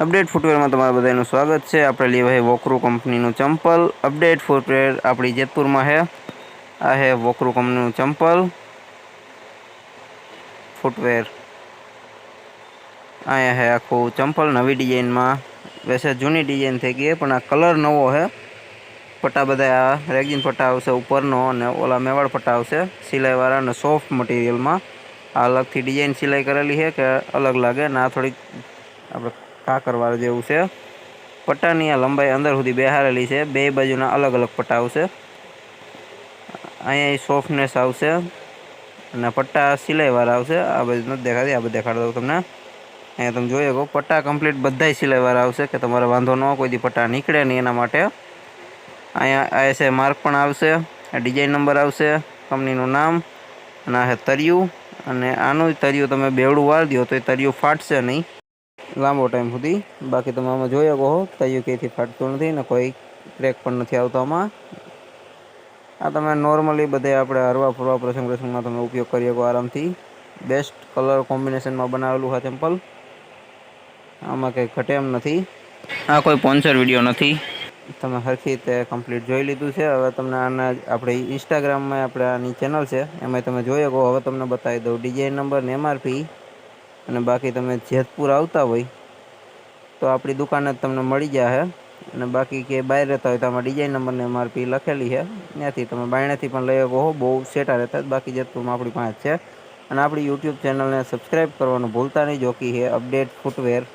Update footwear में तमारा बधाईनुं स्वागत है। आपणे लिए है वोकरू कंपनी चंपल। अपडेट फूटवेर अपनी जेतपुर में है। आ है वोकरू कंपनी चंपल फूटवेर। आया है आखू चंपल नवी डिजाइन में। वैसे जूनी डिजाइन थी गई है पण आ कलर नवो है। पट्टा बधा रेगजिन पट्टा आवशे उपरनो अने ओला मेवाड़ पट्टा आवशे सिलाईवाळा अने सॉफ्ट मटीरियल में। आ अलग थी डिजाइन सिलाई करेली है कि अलग लागे ना थोड़ी आपणे काकरवाळा जेवुं छे। पट्टानी आ लंबाई अंदर सुधी बेहारेली छे। बे बाजुना अलग अलग पट्टा आवशे। अहींया सॉफ्टनेस आवशे अने पट्टा सिलाईवाळा आवशे। आ बाजु नथी देखाती आ बाजु देखाड़ी दऊं तमने। अहींया तमे जोई शको पट्टा कम्प्लीट बधाय सिलाईवाळा आवशे कि तमारे वांधो न कोई दी पट्टा નીકળે नहीं एना माटे। अहींया आईएसआई मार्क पण आवशे। डिजाइन नंबर आवशे कंपनीनुं नाम अने आ है तरियुं अने आनुं तरियुं तमे बेवडું वाळ दो तो तरियुं फाटशे नहीं लांबो टाइम सुधी। बाकी तमे आमां जोई शको छो तरियुं क्यांथी फाटतुं नथी ने कोई क्रेक पण नथी आवतो आमां। आ तमे नॉर्मली बधे आपणे हरवा फरवा प्रसंग प्रसंगमां तमे उपयोग करी शको आरामथी। बेस्ट कलर कॉम्बिनेशन में बनावेलुं है चंपल। आमां कंई घटे एम नथी। आ कोई स्पॉन्सर विडियो नथी। तमे हरखी रीते कम्प्लीट जोई लीधुं छे। हवे तमने आने आपणे इंस्टाग्राम में आपणे आनी चेनल छे एमांय तमे जोई शको। हवे तमने बतावी दऊं डिजाइन नंबर ने एमआरपी। अने बाकी तमे जेतपुर आवता होय तो आपणी दुकाने ज तमने मळी जाशे। अने बाकी के बहार रहेता होय तो आमां डिजाइन नंबर ने एमआरपी लखेली है। त्यांथी तमे बायणेथी पण लई शको छो। बहु सेटा रहेता बाकी जेतपुरमां आपणी पासे छे। अने आपणी यूट्यूब चेनल ने सब्सक्राइब करवानुं भूलता नहीं जो कि है अपडेट फूटवेर।